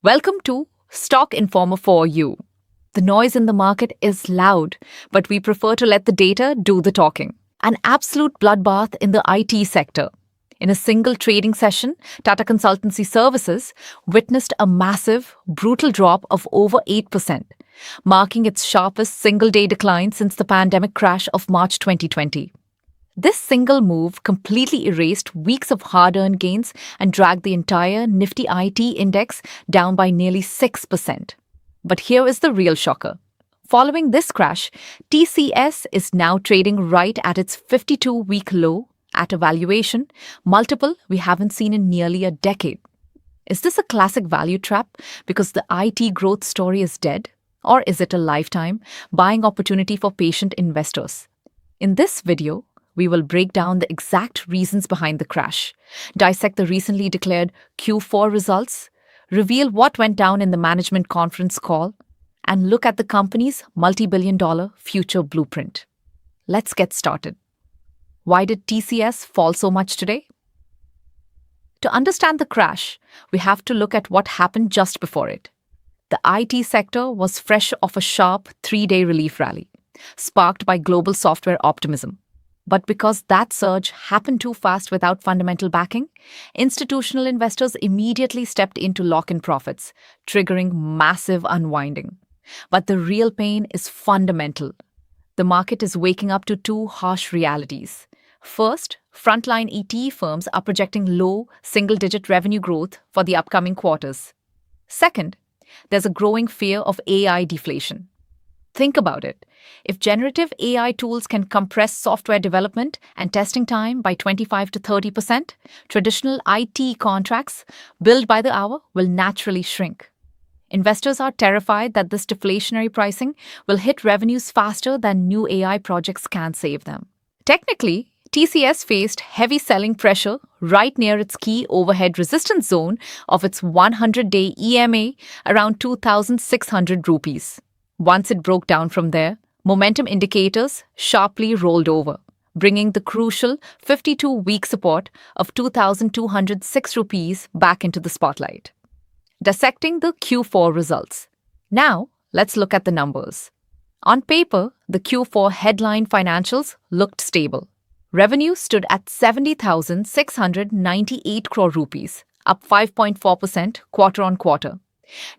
Welcome to Stock Informer for You. The noise in the market is loud, but we prefer to let the data do the talking. An absolute bloodbath in the IT sector. In a single trading session, Tata Consultancy Services witnessed a massive, brutal drop of over 8%, marking its sharpest single-day decline since the pandemic crash of March 2020. This single move completely erased weeks of hard-earned gains and dragged the entire Nifty IT index down by nearly 6%. But here is the real shocker. Following this crash, TCS is now trading right at its 52-week low at a valuation multiple we haven't seen in nearly a decade. Is this a classic value trap because the IT growth story is dead? Or is it a lifetime buying opportunity for patient investors? In this video, we will break down the exact reasons behind the crash, dissect the recently declared Q4 results, reveal what went down in the management conference call, and look at the company's multi-billion-dollar future blueprint. Let's get started. Why did TCS fall so much today? To understand the crash, we have to look at what happened just before it. The IT sector was fresh off a sharp 3-day relief rally, sparked by global software optimism. But because that surge happened too fast without fundamental backing, institutional investors immediately stepped in to lock in profits, triggering massive unwinding. But the real pain is fundamental. The market is waking up to two harsh realities. First, frontline ET firms are projecting low, single-digit revenue growth for the upcoming quarters. Second, there's a growing fear of AI deflation. Think about it. If generative AI tools can compress software development and testing time by 25 to 30%, traditional IT contracts billed by the hour will naturally shrink. Investors are terrified that this deflationary pricing will hit revenues faster than new AI projects can save them. Technically, TCS faced heavy selling pressure right near its key overhead resistance zone of its 100-day EMA around 2,600 rupees. Once it broke down from there, momentum indicators sharply rolled over, bringing the crucial 52-week support of 2,206 rupees back into the spotlight. Dissecting the Q4 results. Now, let's look at the numbers. On paper, the Q4 headline financials looked stable. Revenue stood at 70,698 crore rupees, up 5.4% quarter-on-quarter.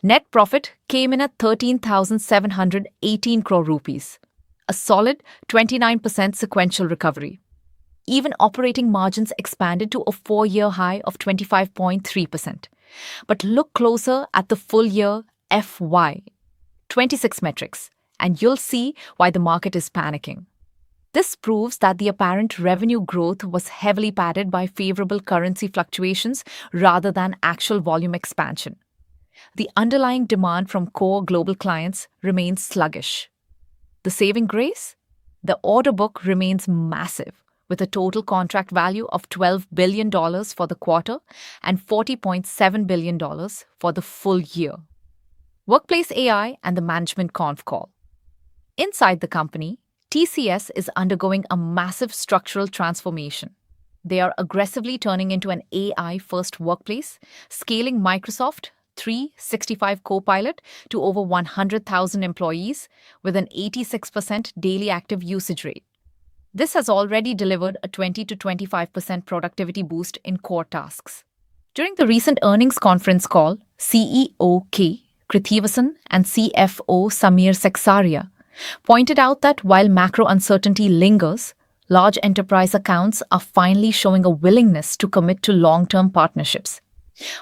Net profit came in at 13,718 crore rupees, a solid 29% sequential recovery. Even operating margins expanded to a 4-year high of 25.3%. But look closer at the full year FY26 metrics, and you'll see why the market is panicking. This proves that the apparent revenue growth was heavily padded by favorable currency fluctuations rather than actual volume expansion. The underlying demand from core global clients remains sluggish. The saving grace? The order book remains massive, with a total contract value of $12 billion for the quarter and $40.7 billion for the full year. Workplace AI and the management conf call. Inside the company, TCS is undergoing a massive structural transformation. They are aggressively turning into an AI-first workplace, scaling Microsoft 365 Copilot to over 100,000 employees with an 86% daily active usage rate. This has already delivered a 20 to 25% productivity boost in core tasks. During the recent earnings conference call, CEO K. Krithivasan and CFO Samir Seksaria pointed out that while macro uncertainty lingers, large enterprise accounts are finally showing a willingness to commit to long-term partnerships.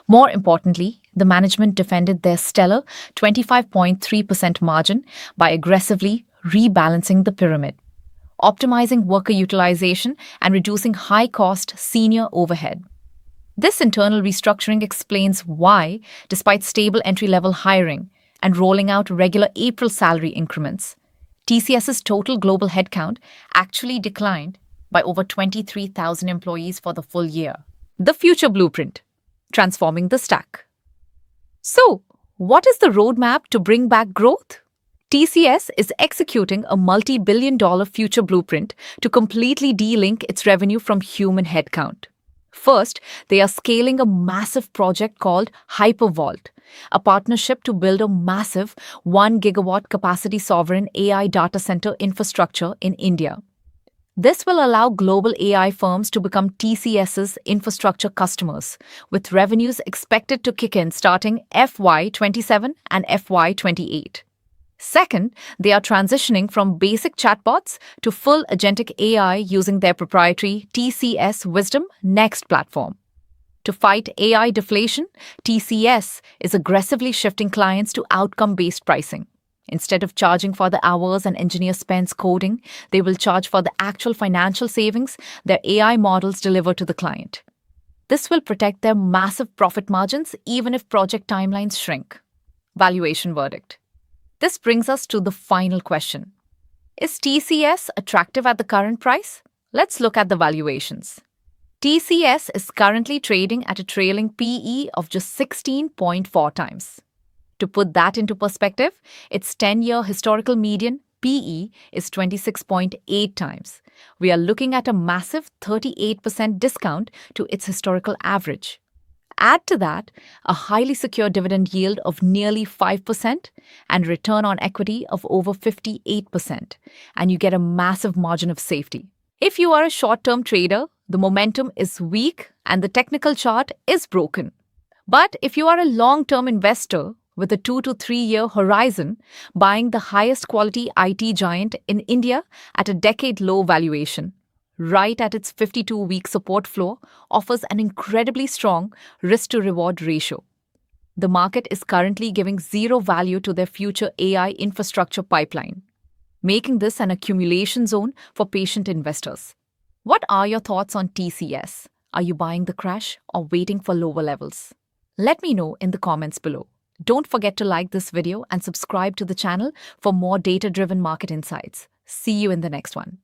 More importantly, the management defended their stellar 25.3% margin by aggressively rebalancing the pyramid, optimizing worker utilization and reducing high-cost senior overhead. This internal restructuring explains why, despite stable entry-level hiring and rolling out regular April salary increments, TCS's total global headcount actually declined by over 23,000 employees for the full year. The future blueprint. Transforming the stack. So, what is the roadmap to bring back growth? TCS is executing a multi-billion-dollar future blueprint to completely de-link its revenue from human headcount. First, they are scaling a massive project called HyperVault, a partnership to build a massive 1 gigawatt capacity sovereign AI data center infrastructure in India. This will allow global AI firms to become TCS's infrastructure customers, with revenues expected to kick in starting FY27 and FY28. Second, they are transitioning from basic chatbots to full agentic AI using their proprietary TCS WisdomNext platform. To fight AI deflation, TCS is aggressively shifting clients to outcome-based pricing. Instead of charging for the hours an engineer spends coding, they will charge for the actual financial savings their AI models deliver to the client. This will protect their massive profit margins even if project timelines shrink. Valuation verdict. This brings us to the final question. Is TCS attractive at the current price? Let's look at the valuations. TCS is currently trading at a trailing PE of just 16.4 times. To put that into perspective, its 10-year historical median PE is 26.8 times. We are looking at a massive 38% discount to its historical average. Add to that a highly secure dividend yield of nearly 5% and return on equity of over 58%, and you get a massive margin of safety. If you are a short-term trader, the momentum is weak and the technical chart is broken. But if you are a long-term investor with a 2 to 3 year horizon, buying the highest quality IT giant in India at a decade-low valuation, right at its 52-week support floor, offers an incredibly strong risk-to-reward ratio. The market is currently giving zero value to their future AI infrastructure pipeline, making this an accumulation zone for patient investors. What are your thoughts on TCS? Are you buying the crash or waiting for lower levels? Let me know in the comments below. Don't forget to like this video and subscribe to the channel for more data-driven market insights. See you in the next one.